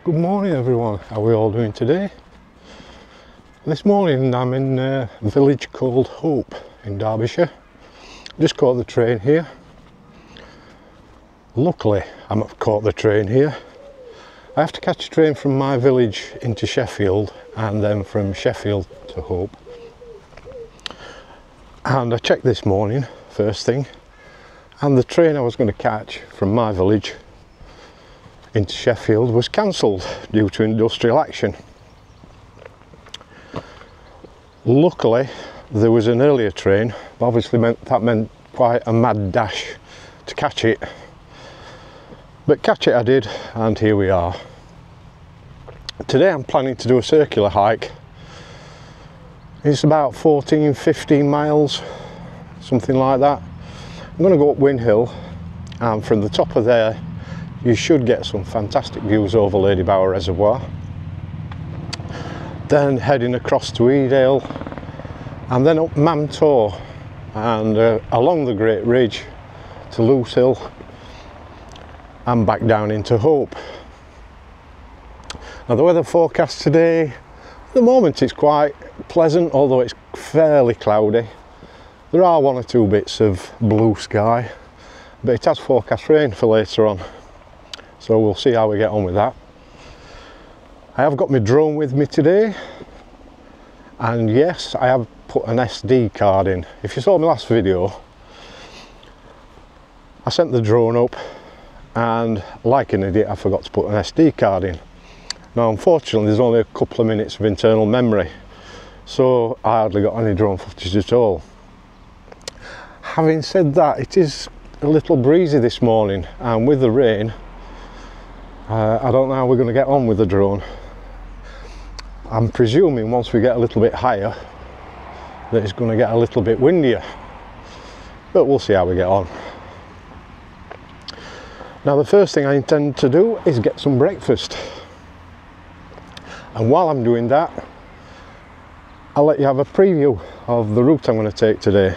Good morning everyone, how are we all doing today? This morning I'm in a village called Hope in Derbyshire. Just caught the train here. Luckily I've caught the train here. I have to catch a train from my village into Sheffield and then from Sheffield to Hope. And I checked this morning, first thing, and the train I was going to catch from my village into Sheffield was cancelled due to industrial action. Luckily there was an earlier train, but obviously that meant quite a mad dash to catch it. But catch it I did, and here we are. Today I'm planning to do a circular hike. It's about 14-15 miles, something like that. I'm going to go up Win Hill, and from the top of there you should get some fantastic views over Lady Bower Reservoir. Then heading across to Edale and then up Mamtor and along the Great Ridge to Loose Hill and back down into Hope. Now the weather forecast today, at the moment it's quite pleasant, although it's fairly cloudy. There are one or two bits of blue sky, but it has forecast rain for later on. So we'll see how we get on with that. I have got my drone with me today, and yes, I have put an SD card in. If you saw my last video, I sent the drone up and like an idiot I forgot to put an SD card in. Now unfortunately there's only a couple of minutes of internal memory, so I hardly got any drone footage at all. Having said that, it is a little breezy this morning, and with the rain I don't know how we're going to get on with the drone. I'm presuming once we get a little bit higher that it's going to get a little bit windier, but we'll see how we get on. Now the first thing I intend to do is get some breakfast, and while I'm doing that I'll let you have a preview of the route I'm going to take today.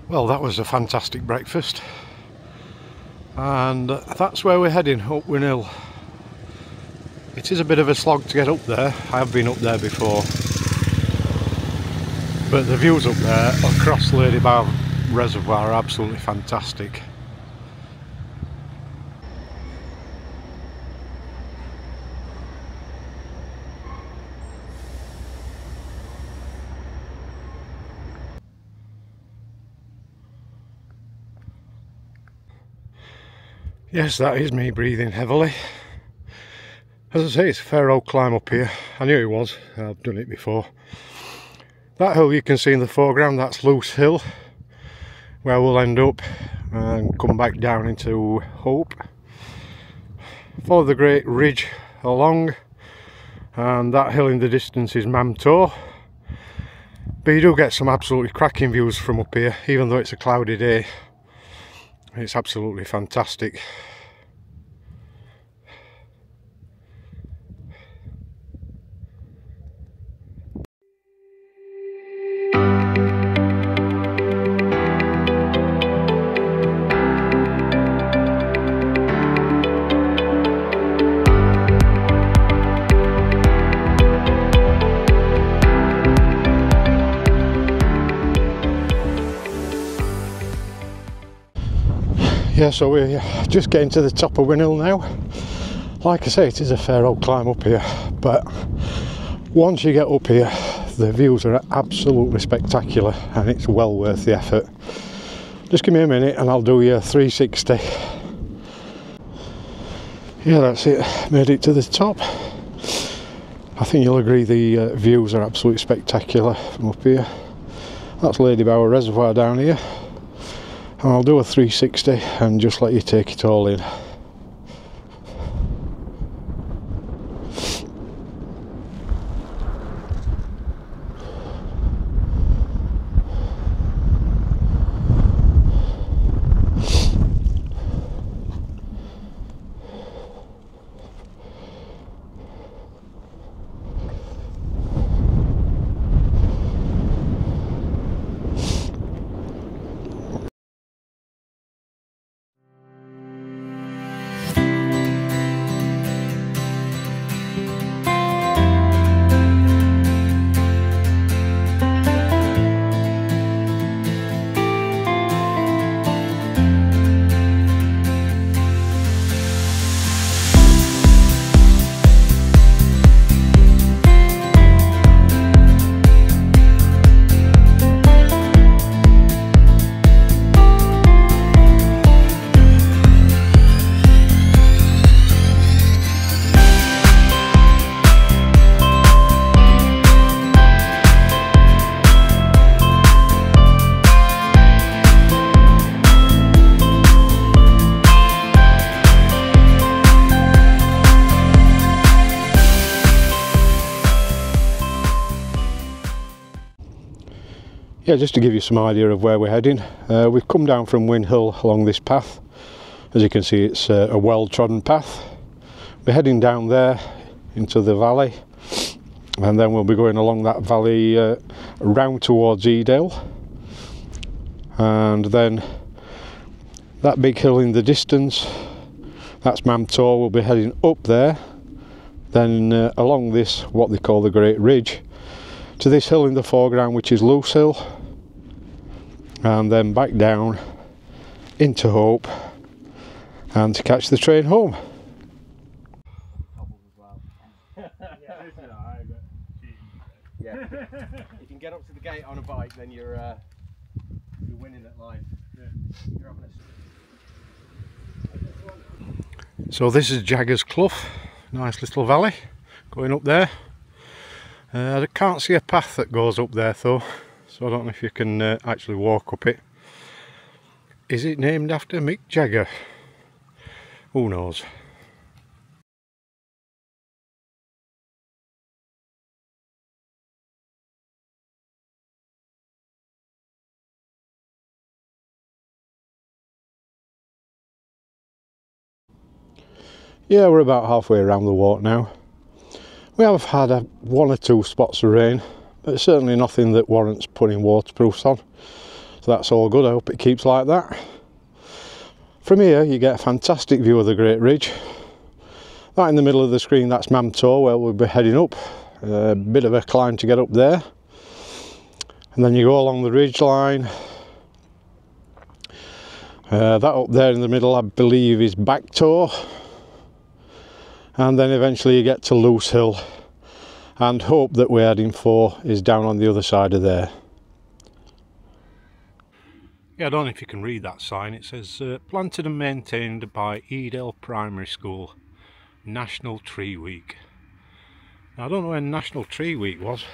Well, that was a fantastic breakfast, and that's where we're heading, up Win Hill. It is a bit of a slog to get up there. I have been up there before, but the views up there across Lady Bower Reservoir are absolutely fantastic. Yes, that is me breathing heavily. As I say, it's a fair old climb up here. I knew it was, I've done it before. That hill you can see in the foreground, that's Loose Hill, where we'll end up and come back down into Hope. follow the great ridge along, and that hill in the distance is Mamtor. But you do get some absolutely cracking views from up here, even though it's a cloudy day. It's absolutely fantastic. Yeah, so we're just getting to the top of Winhill now. Like I say, it is a fair old climb up here, but once you get up here, the views are absolutely spectacular and it's well worth the effort. Just give me a minute and I'll do your 360. Yeah, that's it, made it to the top. I think you'll agree the views are absolutely spectacular from up here. That's Lady Bower Reservoir down here. And I'll do a 360 and just let you take it all in. Yeah, just to give you some idea of where we're heading, we've come down from Winhill along this path. As you can see, it's a well-trodden path. We're heading down there into the valley, and then we'll be going along that valley round towards Edale, and then that big hill in the distance, that's Mamtor. We'll be heading up there, then along this, what they call the Great Ridge, to this hill in the foreground, which is Loose Hill, and then back down into Hope and to catch the train home. Yeah, if you can get up to the gate on a bike, then you're winning at life. You're up next. So this is Jaggers Clough, nice little valley going up there. I can't see a path that goes up there though, so I don't know if you can actually walk up it. Is it named after Mick Jagger? Who knows? Yeah, we're about halfway around the walk now. We have had one or two spots of rain, but certainly nothing that warrants putting waterproofs on. So that's all good, I hope it keeps like that. From here you get a fantastic view of the Great Ridge. Right in the middle of the screen, that's Mamtor, where we'll be heading up. A bit of a climb to get up there. And then you go along the ridge line. That up there in the middle I believe is Backtor. And then eventually you get to Loose Hill, and Hope that we're heading for is down on the other side of there. Yeah, I don't know if you can read that sign. It says planted and maintained by Edale Primary School, National Tree Week. Now, I don't know when National Tree Week was.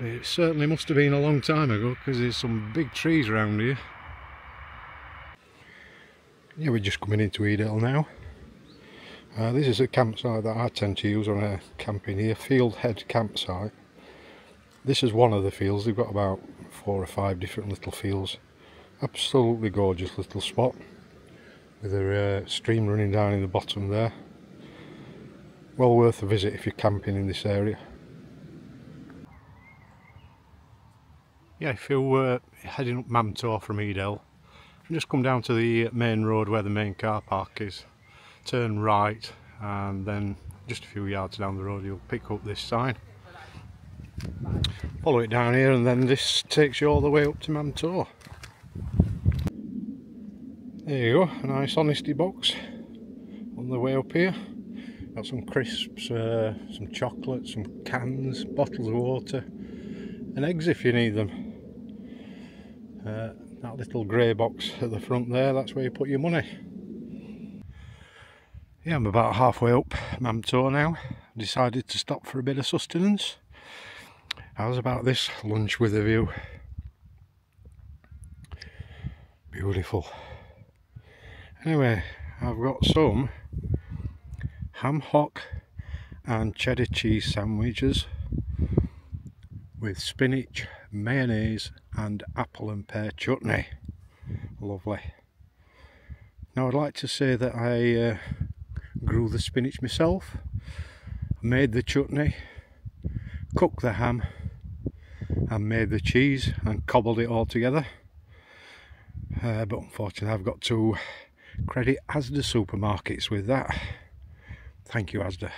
It certainly must have been a long time ago, because there's some big trees around here. Yeah, we're just coming into Edale now. This is a campsite that I tend to use when I camping here, Field Head campsite. This is one of the fields. They've got about 4 or 5 different little fields. Absolutely gorgeous little spot with a stream running down in the bottom there. Well worth a visit if you're camping in this area. Yeah, if you're heading up Mamtor from Edale, just come down to the main road where the main car park is, turn right, and then just a few yards down the road you'll pick up this sign. Follow it down here and then this takes you all the way up to Mamtor. There you go, a nice honesty box on the way up here. Got some crisps, some chocolate, some cans, bottles of water and eggs if you need them. That little grey box at the front there, that's where you put your money. Yeah, I'm about halfway up Mamtor now. Decided to stop for a bit of sustenance. How's about this lunch with a view? Beautiful. Anyway, I've got some ham hock and cheddar cheese sandwiches with spinach, mayonnaise and apple and pear chutney. Lovely. Now I'd like to say that I grew the spinach myself, made the chutney, cooked the ham and made the cheese and cobbled it all together. But unfortunately I've got to credit Asda supermarkets with that. Thank you, Asda.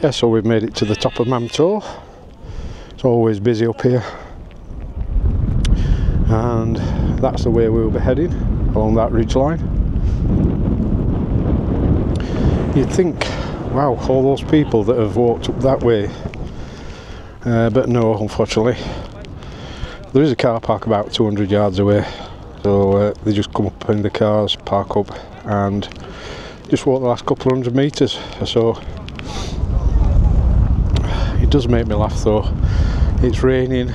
Yeah, so we've made it to the top of Mamtor. It's always busy up here, and that's the way we'll be heading, along that ridge line. You'd think, wow, all those people that have walked up that way, but no, unfortunately. There is a car park about 200 yards away, so they just come up in the cars, park up and just walk the last couple of hundred metres or so. You It does make me laugh though. It's raining,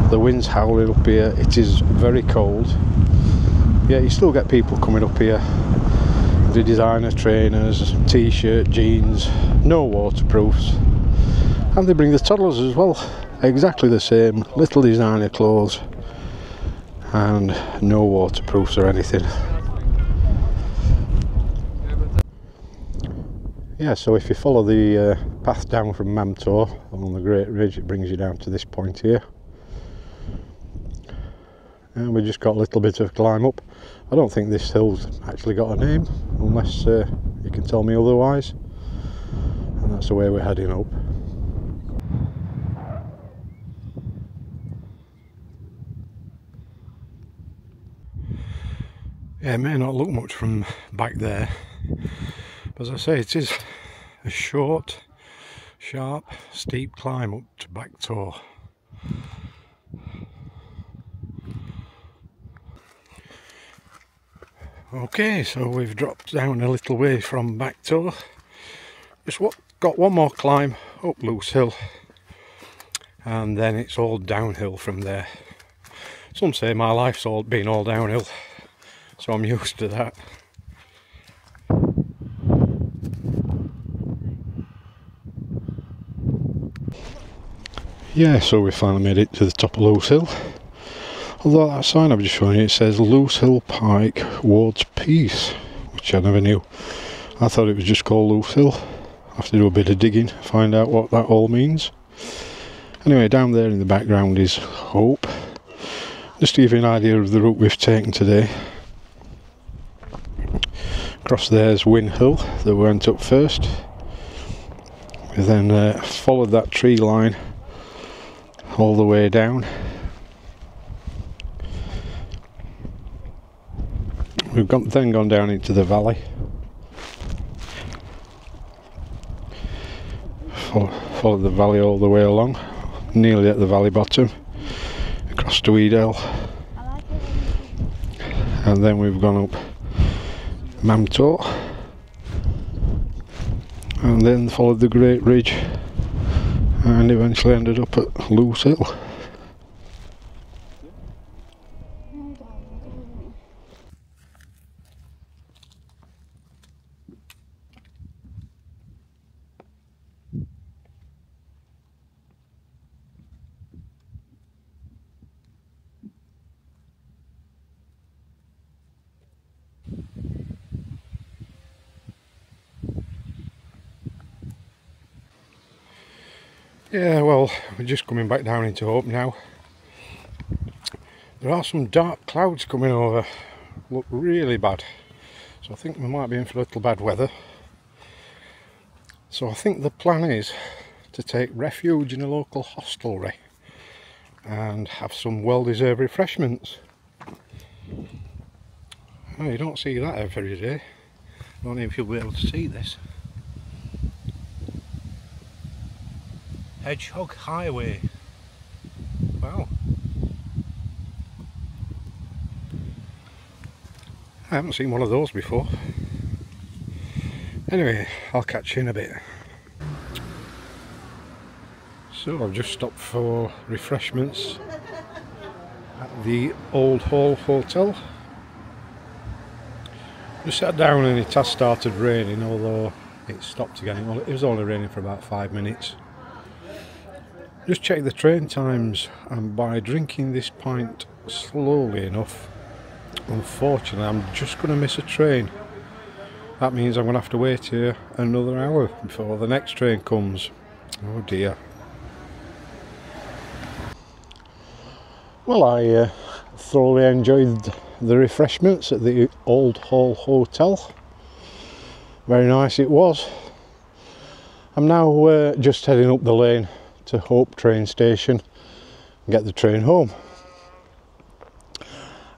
the wind's howling up here, it is very cold. Yeah, you still get people coming up here. The designer trainers, t-shirt, jeans, no waterproofs. And they bring the toddlers as well. Exactly the same, little designer clothes. And no waterproofs or anything. Yeah, so if you follow the path down from Mamtor along the Great Ridge, it brings you down to this point here. And we just got a little bit of climb up. I don't think this hill's actually got a name, unless you can tell me otherwise. And that's the way we're heading up. Yeah, it may not look much from back there, but as I say, it is a short, sharp, steep climb up to Bactor. Okay, so we've dropped down a little way from Bactor. Just got one more climb up Loose Hill, and then it's all downhill from there. Some say my life's been all downhill, so I'm used to that. Yeah, so we finally made it to the top of Loose Hill. Although that sign I've just shown you, it says Loose Hill Pike Wards Peace, which I never knew. I thought it was just called Loose Hill. I have to do a bit of digging, find out what that all means. Anyway, down there in the background is Hope. Just to give you an idea of the route we've taken today. Across there's Win Hill that we went up first. We then followed that tree line all the way down. We've then gone down into the valley. Followed the valley all the way along, nearly at the valley bottom, across to Edale. And then we've gone up Mamtor, and then followed the Great Ridge, and eventually ended up at Loose Hill. Yeah, well, we're just coming back down into Hope now. There are some dark clouds coming over, look really bad, so I think we might be in for a little bad weather. So I think the plan is to take refuge in a local hostelry and have some well-deserved refreshments. Oh, you don't see that every day. I don't know if you'll be able to see this. Hedgehog Highway. Wow. I haven't seen one of those before. Anyway, I'll catch you in a bit. So I've just stopped for refreshments at the Old Hall Hotel. Just sat down and it has started raining, although it stopped again. Well, it was only raining for about 5 minutes. Just check the train times, and by drinking this pint slowly enough, unfortunately I'm just going to miss a train. That means I'm going to have to wait here another hour before the next train comes. Oh dear. Well, I thoroughly enjoyed the refreshments at the Old Hall Hotel. Very nice it was. I'm now just heading up the lane to Hope train station and get the train home.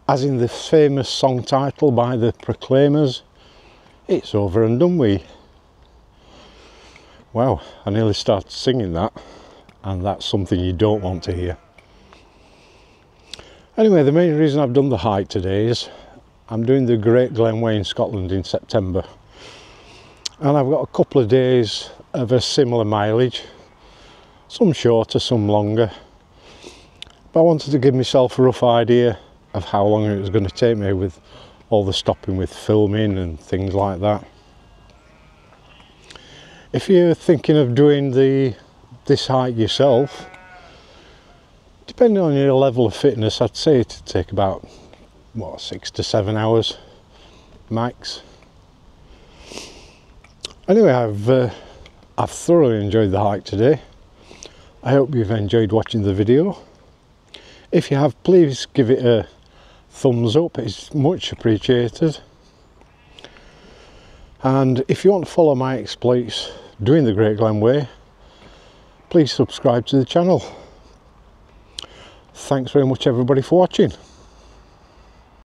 As in the famous song title by the Proclaimers, it's over and done with. Wow, I nearly started singing that, and that's something you don't want to hear. Anyway, the main reason I've done the hike today is I'm doing the Great Glen Way in Scotland in September, and I've got a couple of days of a similar mileage. some shorter, some longer, but I wanted to give myself a rough idea of how long it was going to take me with all the stopping with filming and things like that. If you're thinking of doing this hike yourself, depending on your level of fitness, I'd say it'd take about, what, 6 to 7 hours max. Anyway, I've thoroughly enjoyed the hike today. I hope you've enjoyed watching the video. If you have, please give it a thumbs up, it's much appreciated. And if you want to follow my exploits doing the Great Glen Way, please subscribe to the channel. Thanks very much everybody for watching.